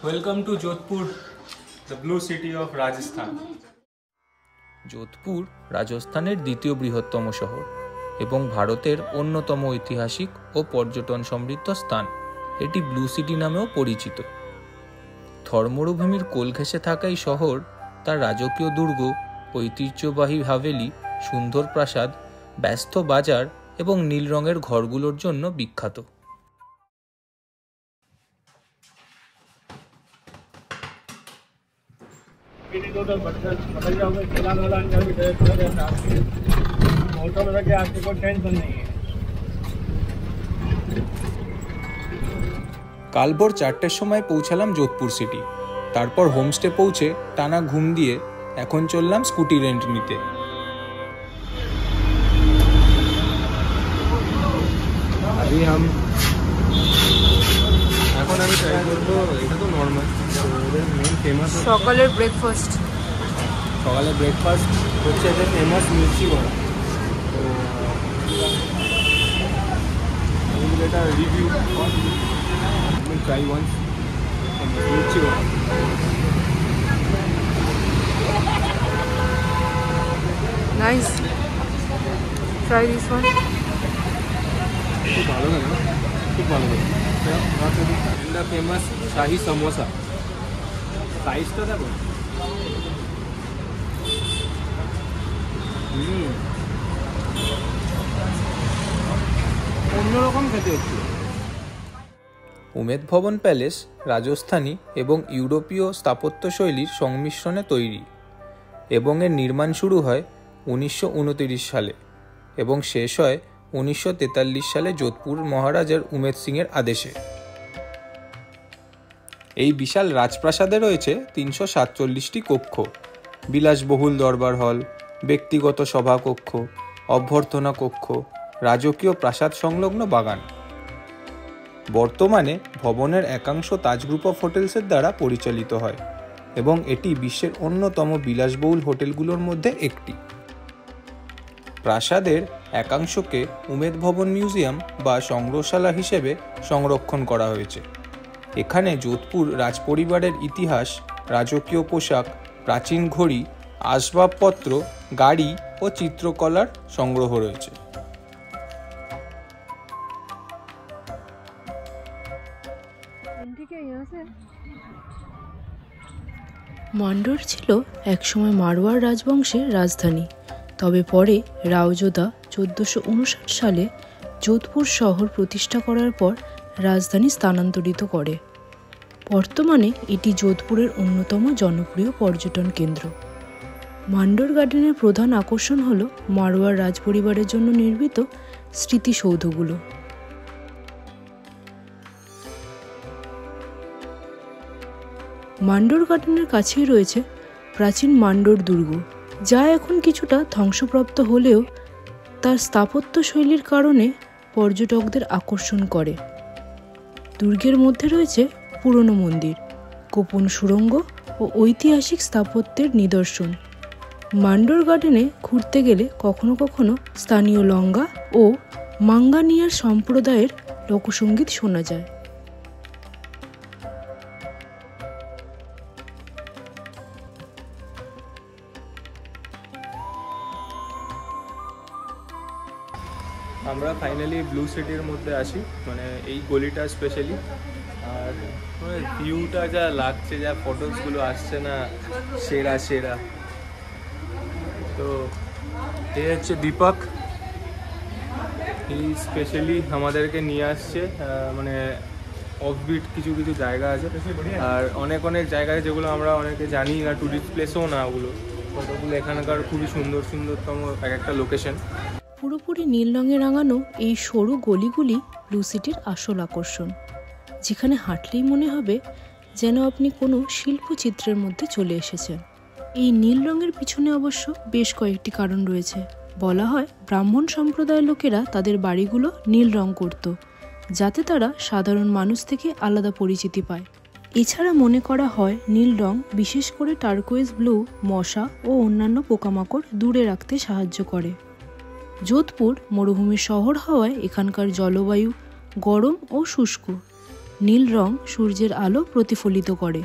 Welcome to Jodhpur, the blue city of Rajasthan. Jodhpur রাজস্থানের দ্বিতীয় বৃহত্তম শহর এবং ভারতের অন্যতম ঐতিহাসিক ও পর্যটন সমৃদ্ধ স্থান। এটি ব্লু সিটি নামেও পরিচিত। থর মরুভূমির কোল ঘেঁষে থাকা এই শহর তার রাজকীয় দুর্গ, ঐতিহ্যবাহী হাভেলি, সুন্দর প্রাসাদ, ব্যস্ত বাজার এবং নীল রঙের ঘরগুলোর জন্য বিখ্যাত। কাল ভোর 4টের সময় পৌঁছালাম যোধপুর সিটি। তারপর হোমস্টে পৌঁছে টানা ঘুম দিয়ে এখন চললাম স্কুটি রেন্ট নিতে। এখন আমি ট্রাই করবো, এটা তো নর্মাল মেন ফেমাস সকালের ব্রেকফাস্ট হচ্ছে এদের ফেমাস মির্চি বড়া। তো এটা রিভিউ ট্রাই ওয়ান্স মির্চি বড়া। Nice, try this one. খুব ভালো লাগে, খুব ভালো লাগে। এটা ফেমাস শাহি সমোসা, সাইজটা দেখো। অন্যরকম খেতে হচ্ছে। উমেদ ভবন প্যালেস রাজস্থানী এবং ইউরোপীয় স্থাপত্যশৈলীর সংমিশ্রণে তৈরি এবং এর নির্মাণ শুরু হয় 1929 সালে এবং শেষ হয় 1943 সালে যোধপুর মহারাজার উমেদ সিংয়ের আদেশে। এই বিশাল রাজপ্রাসাদে রয়েছে 347টি কক্ষ, বিলাসবহুল দরবার হল, ব্যক্তিগত সভাকক্ষ, অভ্যর্থনা কক্ষ, রাজকীয় প্রাসাদ সংলগ্ন বাগান। বর্তমানে ভবনের একাংশ তাজ গ্রুপ অফ হোটেলসের দ্বারা পরিচালিত হয় এবং এটি বিশ্বের অন্যতম বিলাসবহুল হোটেলগুলোর মধ্যে একটি। প্রাসাদের একাংশকে উমেদ ভবন মিউজিয়াম বা সংগ্রহশালা হিসেবে সংরক্ষণ করা হয়েছে। এখানে যোধপুর রাজপরিবারের ইতিহাস, রাজকীয় পোশাক, প্রাচীন ঘড়ি, আসবাবপত্র, গাড়ি ও চিত্রকলার সংগ্রহ রয়েছে। মান্ডোর ছিল একসময় মারওয়ার রাজবংশের রাজধানী, তবে পরে রাওজোদা 1459 সালে যোধপুর শহর প্রতিষ্ঠা করার পর রাজধানী স্থানান্তরিত করে। বর্তমানে এটি যোধপুরের অন্যতম জনপ্রিয় পর্যটন কেন্দ্র। মান্ডোর গার্ডেনের প্রধান আকর্ষণ হল মারওয়ার রাজপরিবারের জন্য নির্মিত স্মৃতিসৌধগুলো। মান্ডোর গার্ডেনের কাছেই রয়েছে প্রাচীন মান্ডোর দুর্গ, যা এখন কিছুটা ধ্বংসপ্রাপ্ত হলেও তার স্থাপত্য শৈলীর কারণে পর্যটকদের আকর্ষণ করে। দুর্গের মধ্যে রয়েছে পুরনো মন্দির, গোপন সুড়ঙ্গ ও ঐতিহাসিক স্থাপত্যের নিদর্শন। মান্ডোর গার্ডেনে ঘুরতে গেলে কখনো কখনো স্থানীয় লঙ্গা ও মাঙ্গানিয়ার সম্প্রদায়ের লোকসঙ্গীত শোনা যায়। আমরা ফাইনালি ব্লু সিটির মধ্যে আসি, মানে এই গলিটা স্পেশালি। আর ভিউটা যা লাগছে, যা ফটোসগুলো আসছে না, সেরা সেরা। তো এই হচ্ছে দীপক, এই স্পেশালি আমাদেরকে নিয়ে আসছে। মানে অফবিট কিছু কিছু জায়গা আছে, আর অনেক অনেক জায়গায় যেগুলো আমরা অনেকে জানি না, টুরিস্ট প্লেসও না ওগুলো, ফটোগুলো এখানকার খুবই সুন্দরতম এক একটা লোকেশন। পুরোপুরি নীল রঙে রাঙানো এই সরু গলিগুলি ব্লু সিটির আসল আকর্ষণ, যেখানে হাঁটলেই মনে হবে যেন আপনি কোনো শিল্পচিত্রের মধ্যে চলে এসেছেন। এই নীল রঙের পিছনে অবশ্য বেশ কয়েকটি কারণ রয়েছে। বলা হয় ব্রাহ্মণ সম্প্রদায়ের লোকেরা তাদের বাড়িগুলো নীল রং করত, যাতে তারা সাধারণ মানুষ থেকে আলাদা পরিচিতি পায়। এছাড়া মনে করা হয় নীল রং, বিশেষ করে টার্কোয়েজ ব্লু, মশা ও অন্যান্য পোকামাকড় দূরে রাখতে সাহায্য করে। যোধপুর মরুভূমির শহর হওয়ায় এখানকার জলবায়ু গরম ও শুষ্ক। নীল রং সূর্যের আলো প্রতিফলিত করে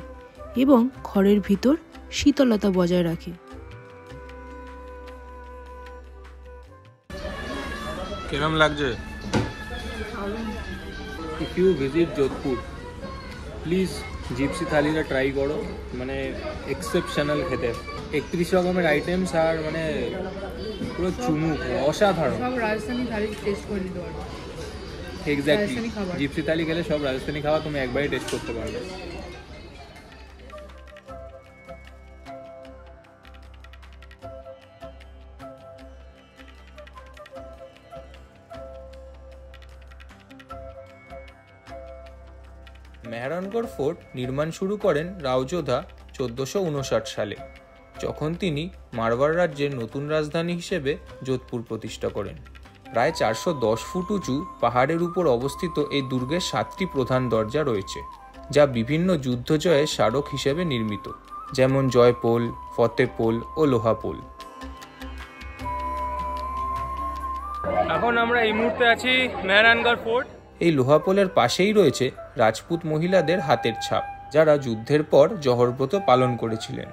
এবং ঘরের ভিতর শীতলতা বজায় রাখে। কিরম লাগছে? If you visit Jodhpur please Gypsy থালিটা ট্রাই করো, মানে এক্সেপশনাল খেতে। 31 রকমের আইটেমস আর মানে পুরো চুমুক, অসাধারণ। সব রাজস্থানি থালি টেস্ট করে নিতে পারবে। এক্স্যাক্টলি, রাজস্থানি খাবার। জিপসি থালি খেলে সব রাজস্থানি খাবার তুমি একবারই টেস্ট করতে পারবে। মেহরানগড় ফোর্ট নির্মাণ শুরু করেন রাওযোধা 1459 সালে, যখন তিনি মারওয়ার রাজ্যের নতুন রাজধানী হিসেবে যোধপুর প্রতিষ্ঠা করেন। প্রায় 410 ফুট উঁচু পাহাড়ের উপর অবস্থিত এই দুর্গের 7টি প্রধান দরজা রয়েছে, যা বিভিন্ন যুদ্ধ জয়ের স্মারক হিসেবে নির্মিত, যেমন জয়পোল, ফতেপোল ও লোহাপোল। এখন আমরা এই মুহূর্তে আছি মেহরানগড় ফোর্ট। এই লোহাপোলের পাশেই রয়েছে রাজপুত মহিলাদের হাতের ছাপ, যারা যুদ্ধের পর জহরব্রত পালন করেছিলেন।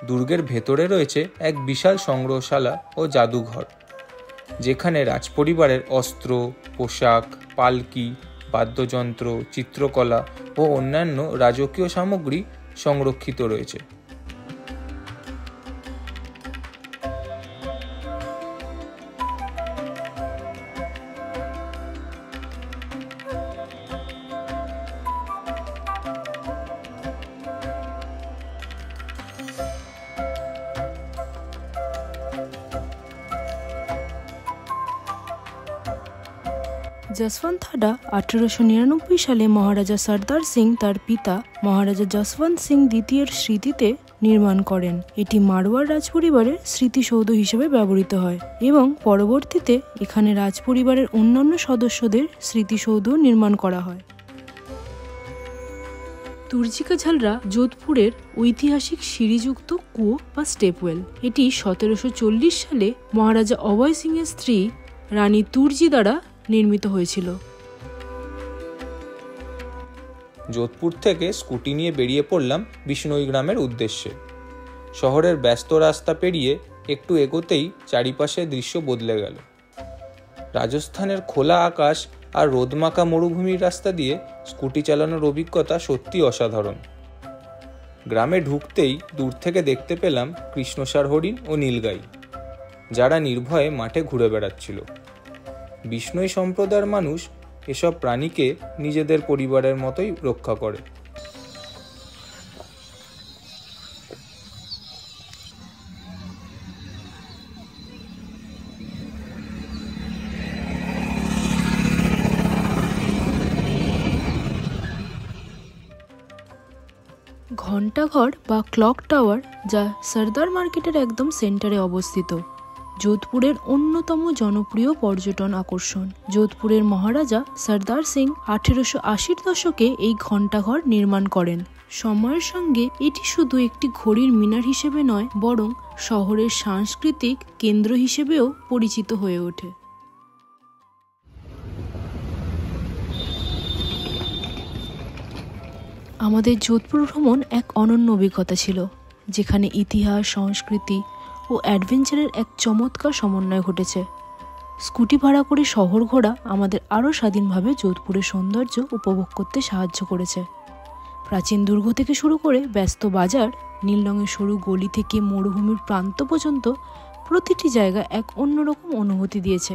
দুর্গের ভেতরে রয়েছে এক বিশাল সংগ্রহশালা ও জাদুঘর, যেখানে রাজপরিবারের অস্ত্র, পোশাক, পালকি, বাদ্যযন্ত্র, চিত্রকলা ও অন্যান্য রাজকীয় সামগ্রী সংরক্ষিত রয়েছে। যশবন্ত হাডা 1899 সালে মহারাজা সর্দার সিং তার পিতা মহারাজা যশবন্ত সিং দ্বিতীয়ের স্মৃতিতে নির্মাণ করেন। এটি মারওয়ার রাজপরিবারের স্মৃতিসৌধ হিসেবে ব্যবহৃত হয় এবং পরবর্তীতে এখানে রাজপরিবারের অন্যান্য সদস্যদের স্মৃতিসৌধ নির্মাণ করা হয়। তুর্জিকা ঝালরা যোধপুরের ঐতিহাসিক সিঁড়িযুক্ত কুয়ো বা স্টেপওয়েল। এটি 1740 সালে মহারাজা অভয় সিং এর স্ত্রী রানী তুর্জি দ্বারা নির্মিত হয়েছিল। যোধপুর থেকে স্কুটি নিয়ে বেরিয়ে পড়লাম বিষ্ণই গ্রামের উদ্দেশ্যে। শহরের ব্যস্ত রাস্তা পেরিয়ে একটু এগোতেই চারিপাশের দৃশ্য বদলে গেল। রাজস্থানের খোলা আকাশ আর রোদমাখা মরুভূমির রাস্তা দিয়ে স্কুটি চালানোর অভিজ্ঞতা সত্যি অসাধারণ। গ্রামে ঢুকতেই দূর থেকে দেখতে পেলাম কৃষ্ণসার হরিণ ও নীলগাই, যারা নির্ভয়ে মাঠে ঘুরে বেড়াচ্ছিল। বিষ্ণই সম্প্রদায়ের মানুষ এসব প্রাণীকে নিজেদের পরিবারের মতোই রক্ষা করে। ঘণ্টাঘর বা ক্লক টাওয়ার, যা সর্দার মার্কেটের একদম সেন্টারে অবস্থিত, যোধপুরের অন্যতম জনপ্রিয় পর্যটন আকর্ষণ। যোধপুরের মহারাজা সর্দার সিং 1880-র দশকে এই ঘণ্টাঘর নির্মাণ করেন। সময়ের সঙ্গে এটি শুধু একটি ঘড়ির মিনার হিসেবে নয়, বরং শহরের সাংস্কৃতিক কেন্দ্র হিসেবেও পরিচিত হয়ে ওঠে। আমাদের যোধপুর ভ্রমণ এক অনন্য অভিজ্ঞতা ছিল, যেখানে ইতিহাস, সংস্কৃতি ও অ্যাডভেঞ্চারের এক চমৎকার সমন্বয় ঘটেছে। স্কুটি ভাড়া করে শহর ঘোরা আমাদের আরও স্বাধীনভাবে যোধপুরের সৌন্দর্য উপভোগ করতে সাহায্য করেছে। প্রাচীন দুর্গ থেকে শুরু করে ব্যস্ত বাজার, নীল রঙের সরু গলি থেকে মরুভূমির প্রান্ত পর্যন্ত প্রতিটি জায়গা এক অন্যরকম অনুভূতি দিয়েছে।